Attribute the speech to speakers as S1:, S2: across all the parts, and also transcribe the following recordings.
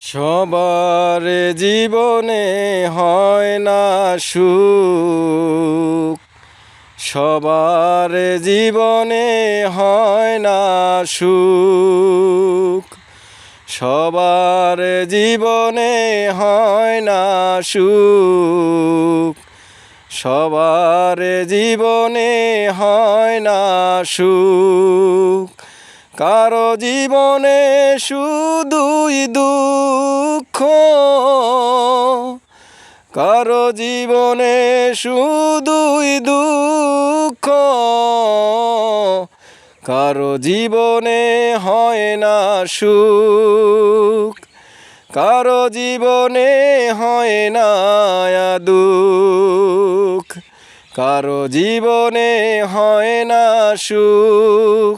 S1: সবার জীবনে হয় না সুখ, সবার জীবনে হয় না সুখ, সবার জীবনে হয় না সুখ, সবার জীবনে হয় না সুখ। কারো জীবনে শুধুই দুঃখ, কারো জীবনে শুধুই দুঃখ, কারো জীবনে হয় না সুখ, কারো জীবনে হয় না দুঃখ, কারো জীবনে হয় না সুখ,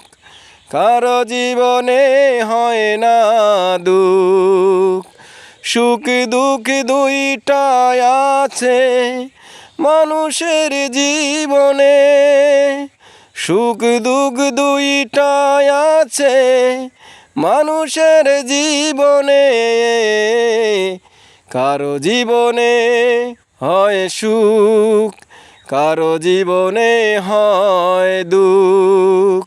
S1: কারো জীবনে হয় না দুঃখ। সুখ দুঃখ দুইটাই আছে মানুষের জীবনে, সুখ দুঃখ দুইটাই আছে মানুষের জীবনে। কারো জীবনে হয় সুখ, কারো জীবনে হয় দুঃখ,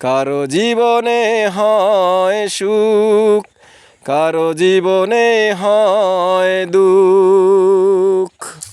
S1: কারো জীবনে হয় সুখ, কারো জীবনে হয় দুঃখ।